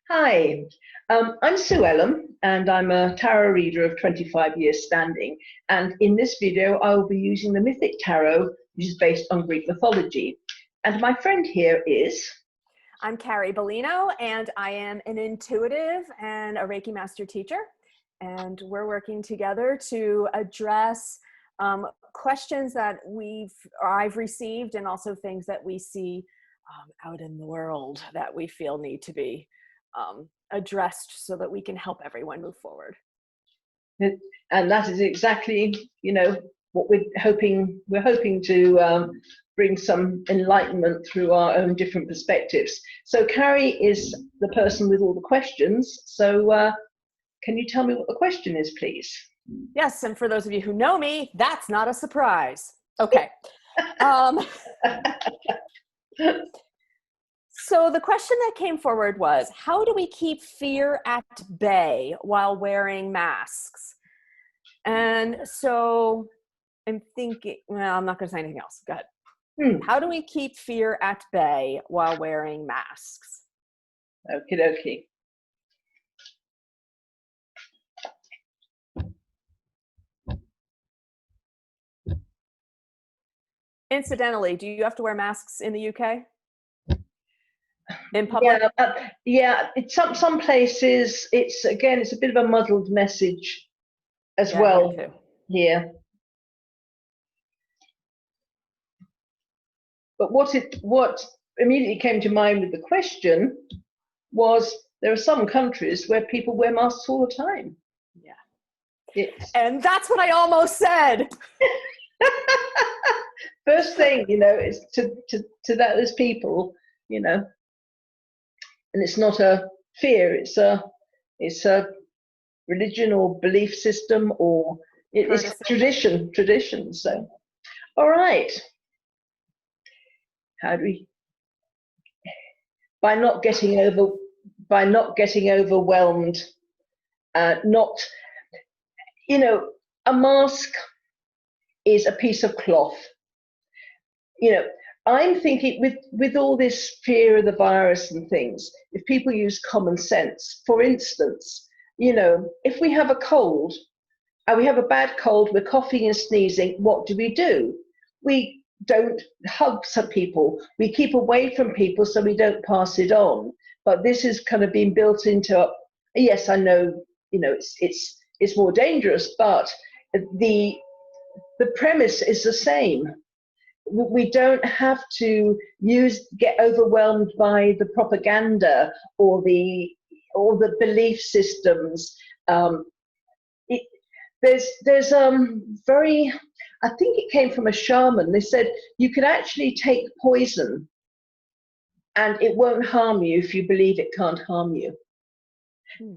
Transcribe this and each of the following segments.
Hi, I'm Sue Ellam, and I'm a tarot reader of 25 years standing. And in this video, I will be using the Mythic Tarot, which is based on Greek mythology. And my friend here is... I'm Carrie Beleno, and I am an intuitive and a Reiki master teacher. And we're working together to address questions that I've received, and also things that we see out in the world that we feel need to be addressed so that we can help everyone move forward. And that is exactly, what we're hoping to bring some enlightenment through our own different perspectives. So Carrie is the person with all the questions. So can you tell me what the question is, please? Yes, and for those of you who know me, that's not a surprise. Okay. So the question that came forward was, how do we keep fear at bay while wearing masks? And so I'm thinking, well, I'm not going to say anything else. Go ahead. How do we keep fear at bay while wearing masks? Okie dokie. Incidentally, do you have to wear masks in the UK? In public? Yeah. Some places it's a bit of a muddled message as well here. But what immediately came to mind with the question was there are some countries where people wear masks all the time. Yeah. And that's what I almost said. First thing, is to those people, and it's not a fear, it's a religion or belief system, or it's tradition. So, all right. How do we? By not getting overwhelmed, a mask is a piece of cloth. I'm thinking with all this fear of the virus and things, if people use common sense, for instance, if we have a cold and we have a bad cold, we're coughing and sneezing, what do? We don't hug some people. We keep away from people so we don't pass it on. But this is kind of being built into, yes, I know, it's more dangerous, but the premise is the same. We don't have to get overwhelmed by the propaganda or the belief systems. There's very, I think it came from a shaman. They said you can actually take poison and it won't harm you if you believe it can't harm you.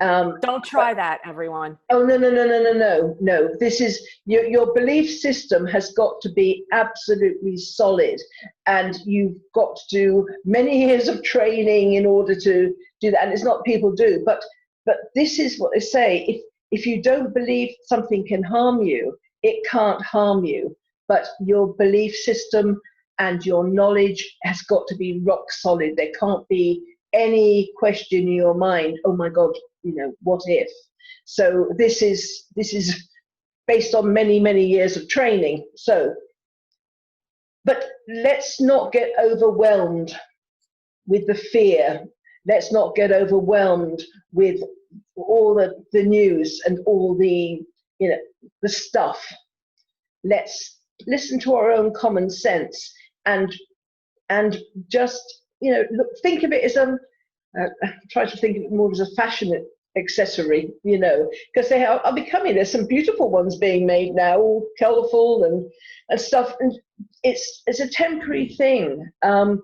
Don't try that, everyone. Oh, no. This is your belief system has got to be absolutely solid, and you've got to do many years of training in order to do that. And it's not people do, but this is what they say. If you don't believe something can harm you, it can't harm you. But your belief system and your knowledge has got to be rock solid. There can't be any question in your mind, oh my God, what if? So this is based on many years of training. So, but let's not get overwhelmed with the fear. Let's not get overwhelmed with all the news and all the the stuff. Let's listen to our own common sense and just think of it as try to think of it more as a fashion accessory, because are becoming, there's some beautiful ones being made now, all colourful and stuff, and it's a temporary thing. And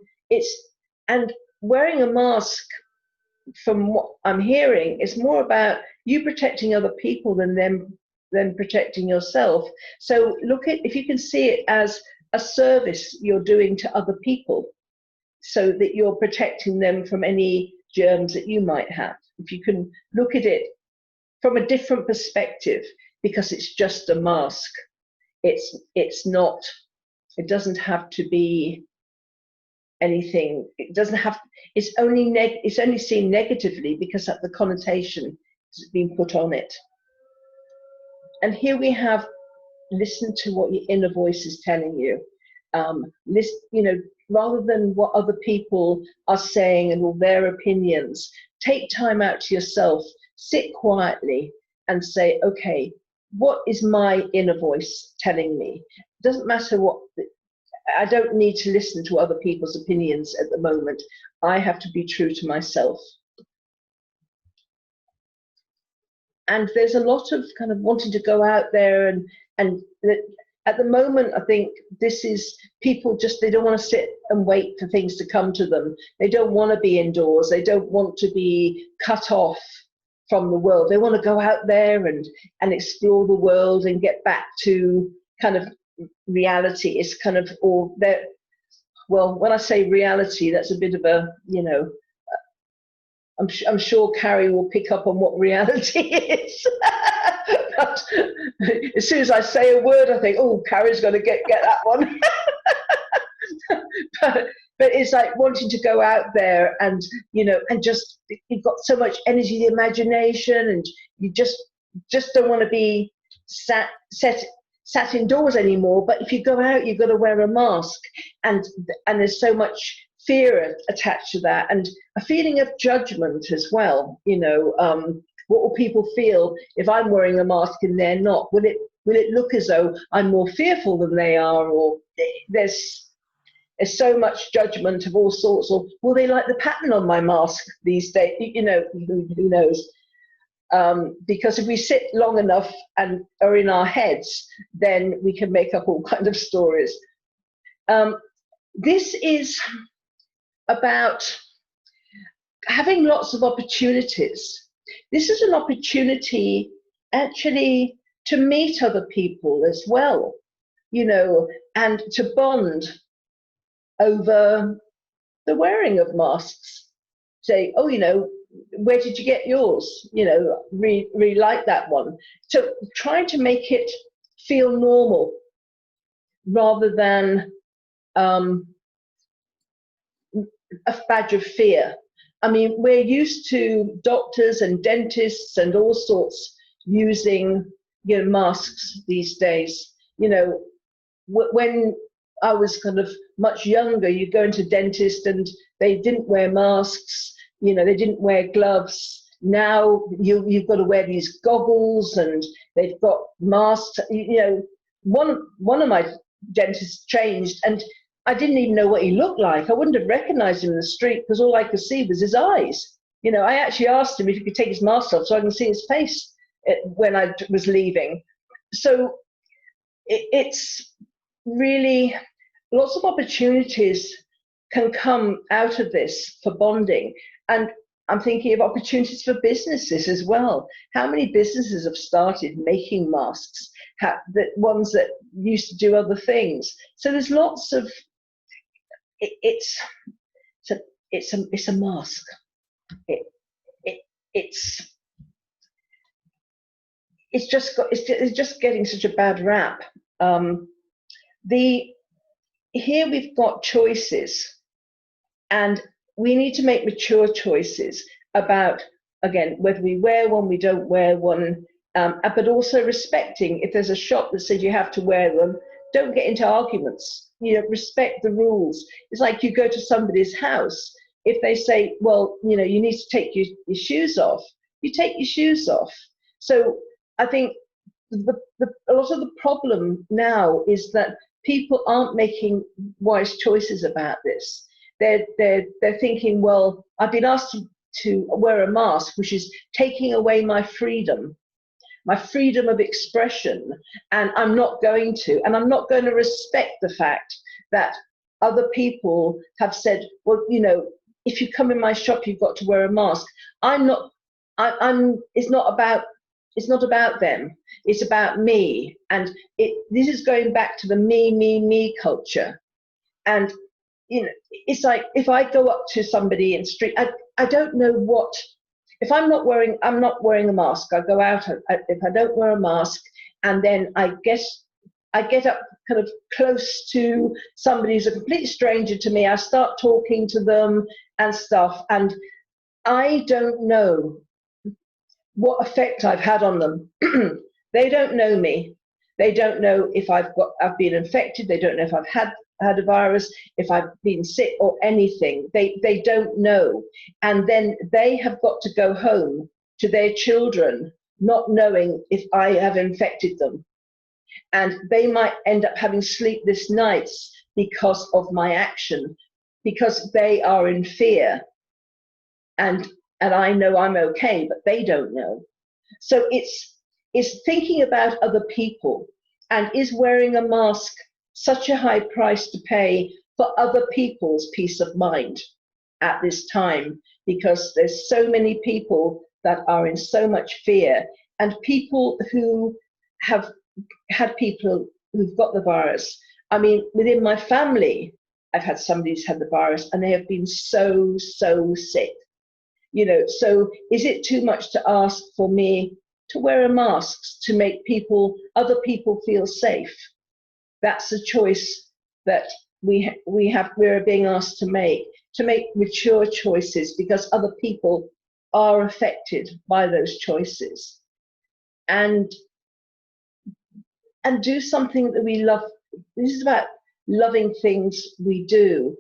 wearing a mask, from what I'm hearing, is more about you protecting other people than protecting yourself. So look at, if you can see it as a service you're doing to other people, so that you're protecting them from any germs that you might have. If you can look at it from a different perspective, because it's just a mask. It's not, it doesn't have to be anything. It doesn't have, it's only seen negatively because of the connotation that's been put on it. And here we have, listen to what your inner voice is telling you. Listen, you know, rather than what other people are saying and all their opinions, take time out to yourself, sit quietly and say, okay, what is my inner voice telling me? It doesn't matter what, I don't need to listen to other people's opinions at the moment. I have to be true to myself. And there's a lot of kind of wanting to go out there and at the moment, I think this is people just, they don't want to sit and wait for things to come to them. They don't want to be indoors. They don't want to be cut off from the world. They want to go out there and explore the world and get back to kind of reality. It's kind of, or that, well, when I say reality, that's a bit of a, you know, I'm sure Carrie will pick up on what reality is. But as soon as I say a word, I think, oh, Carrie's going to get that one. but it's like wanting to go out there and, you know, and just, you've got so much energy, the imagination, and you just don't want to be sat indoors anymore. But if you go out, you've got to wear a mask, and there's so much fear attached to that, and a feeling of judgment as well. You know, what will people feel if I'm wearing a mask and they're not? Will it look as though I'm more fearful than they are? Or there's so much judgment of all sorts. Or will they like the pattern on my mask these days? You know, who knows? Because if we sit long enough and are in our heads, then we can make up all kinds of stories. This is about having lots of opportunities. This is an opportunity actually to meet other people as well, you know, and to bond over the wearing of masks. Say, oh, you know, where did you get yours? You know, really like that one. So trying to make it feel normal rather than a badge of fear. I mean, we're used to doctors and dentists and all sorts using, you know, masks these days. You know, when I was kind of much younger, you'd go into dentist and they didn't wear masks. You know, they didn't wear gloves. Now you've got to wear these goggles, and they've got masks. You know, one of my dentists changed, and I didn't even know what he looked like. I wouldn't have recognized him in the street because all I could see was his eyes. You know, I actually asked him if he could take his mask off so I can see his face when I was leaving. So it's really lots of opportunities can come out of this for bonding. And I'm thinking of opportunities for businesses as well. How many businesses have started making masks? The ones that used to do other things. So there's lots of, it's a mask. It's just getting such a bad rap. Here we've got choices, and we need to make mature choices about, again, whether we wear one, we don't wear one, but also respecting, if there's a shop that says you have to wear them, don't get into arguments. You know, respect the rules. It's like you go to somebody's house. If they say, well, you know, you need to take your shoes off, you take your shoes off. So I think a lot of the problem now is that people aren't making wise choices about this. They're thinking, well, I've been asked to wear a mask, which is taking away my freedom of expression, and I'm not going to. And I'm not going to respect the fact that other people have said, well, you know, if you come in my shop, you've got to wear a mask. It's not about them. It's about me. And this is going back to the me culture. And, you know, it's like if I go up to somebody in the street, I don't know what, if I'm not wearing a mask, I go out, if I don't wear a mask, and then I guess I get up kind of close to somebody who's a complete stranger to me. I start talking to them and stuff, and I don't know what effect I've had on them. They don't know me. They don't know if I've been infected. They don't know if I've had a virus, if I've been sick or anything. They don't know. And then they have got to go home to their children not knowing if I have infected them. And they might end up having sleepless nights because of my action, because they are in fear. And I know I'm okay, but they don't know. So it's thinking about other people, and is wearing a mask such a high price to pay for other people's peace of mind at this time, because there's so many people that are in so much fear, and people who have had people who've got the virus. I mean, within my family, I've had somebody who's had the virus and they have been so sick. You know, so is it too much to ask for me to wear a mask to make other people feel safe? That's a choice that we're being asked to make mature choices, because other people are affected by those choices. And do something that we love. This is about loving things we do.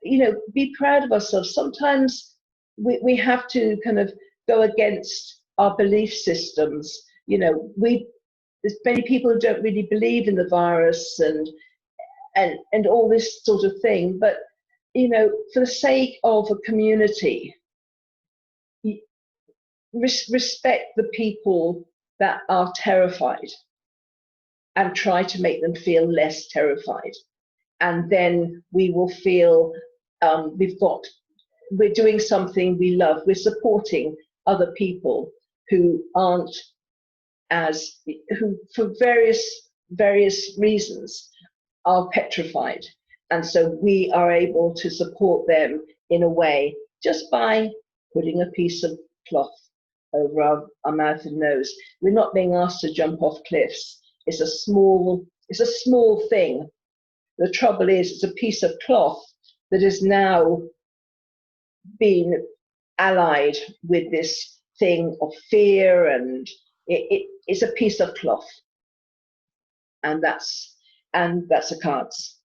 You know, be proud of ourselves. Sometimes we have to kind of go against our belief systems. You know, there's many people who don't really believe in the virus and all this sort of thing. But, you know, for the sake of a community, respect the people that are terrified and try to make them feel less terrified. And then we will feel we're doing something we love. We're supporting other people who who for various reasons are petrified. And so we are able to support them in a way just by putting a piece of cloth over our mouth and nose. We're not being asked to jump off cliffs. It's a small thing. The trouble is, it's a piece of cloth that has now been allied with this thing of fear, and it's a piece of cloth, and that's the cards.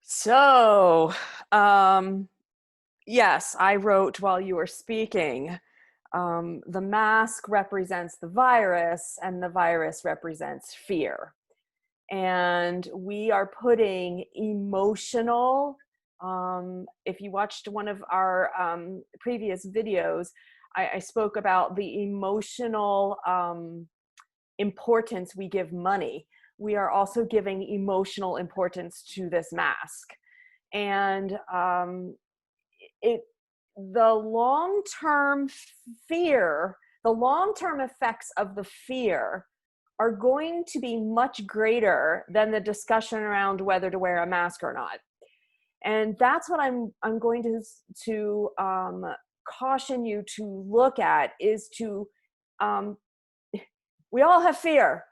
So, yes, I wrote while you were speaking. The mask represents the virus, and the virus represents fear. And we are putting emotional, if you watched one of our previous videos, I spoke about the emotional importance we give money. We are also giving emotional importance to this mask. And the long-term fear, the long-term effects of the fear are going to be much greater than the discussion around whether to wear a mask or not. And that's what I'm going to caution you to look at, is to, we all have fear.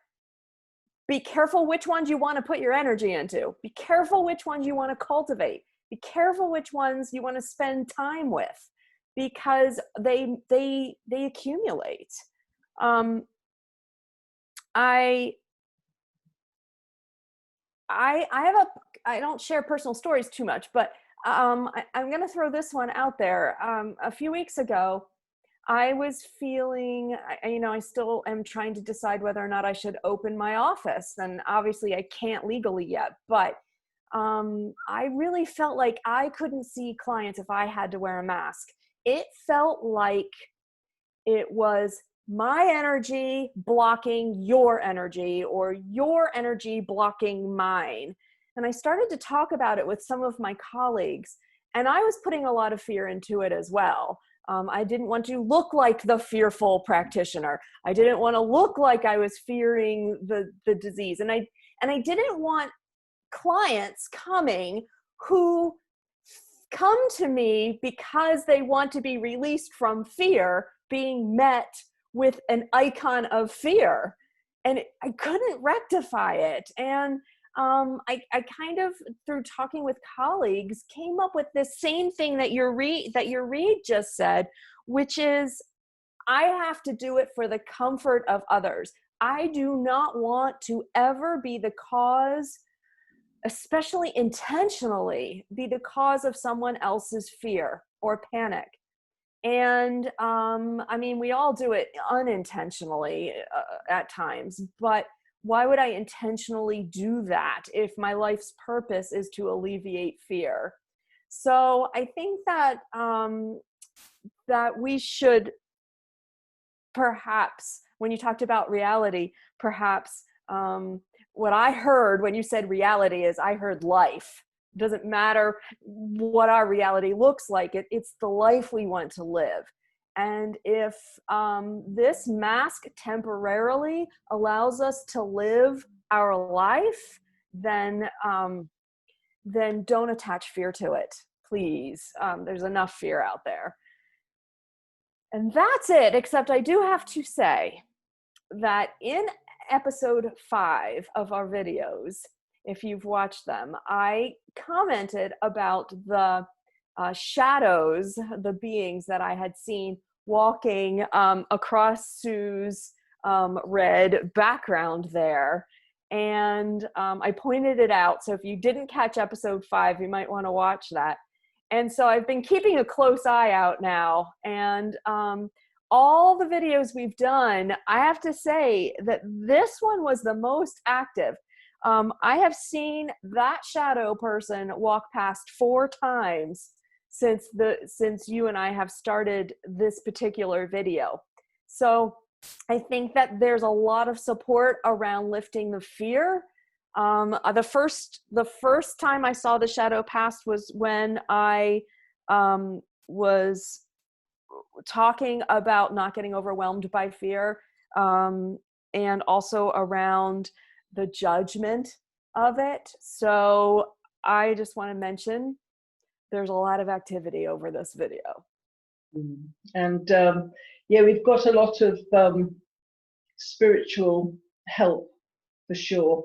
Be careful which ones you want to put your energy into. Be careful which ones you want to cultivate. Be careful which ones you want to spend time with, because they accumulate. I don't share personal stories too much, but I'm going to throw this one out there. A few weeks ago, I was feeling, I still am trying to decide whether or not I should open my office. And obviously I can't legally yet, but I really felt like I couldn't see clients if I had to wear a mask. It felt like it was my energy blocking your energy, or your energy blocking mine. And I started to talk about it with some of my colleagues, and I was putting a lot of fear into it as well. I didn't want to look like the fearful practitioner. I didn't want to look like I was fearing the disease. And I didn't want clients coming who come to me because they want to be released from fear being met with an icon of fear. I couldn't rectify it. And I kind of, through talking with colleagues, came up with this same thing that your read just said, which is, I have to do it for the comfort of others. I do not want to ever be the cause, especially intentionally, be the cause of someone else's fear or panic. And I mean, we all do it unintentionally at times, but why would I intentionally do that if my life's purpose is to alleviate fear? So I think that that we should, perhaps, when you talked about reality, perhaps what I heard when you said reality is, I heard life. It doesn't matter what our reality looks like. It's the life we want to live. And if this mask temporarily allows us to live our life, then don't attach fear to it, please. There's enough fear out there. And that's it, except I do have to say that in episode 5 of our videos, if you've watched them, I commented about the shadows, the beings that I had seen walking across Sue's red background there. And I pointed it out. So if you didn't catch episode 5, you might want to watch that. And so I've been keeping a close eye out now. And all the videos we've done, I have to say that this one was the most active. I have seen that shadow person walk past 4 times since you and I have started this particular video. So I think that there's a lot of support around lifting the fear. The first time I saw the shadow pass was when I was talking about not getting overwhelmed by fear, and also around the judgment of it. So I just want to mention there's a lot of activity over this video. And yeah, we've got a lot of spiritual help for sure.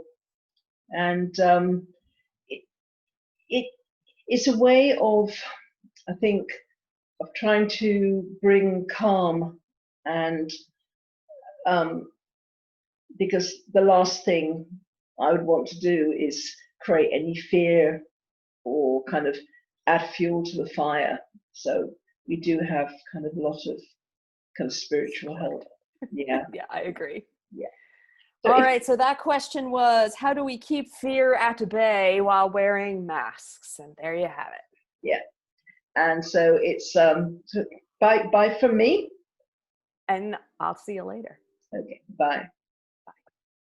And it's a way of, I think, of trying to bring calm, and because the last thing I would want to do is create any fear or kind of add fuel to the fire. So we do have kind of a lot of kind of spiritual help. Yeah. Yeah, I agree. Yeah. So all right, so that question was, how do we keep fear at bay while wearing masks? And there you have it. Yeah. And so it's bye from me. And I'll see you later. Okay, bye.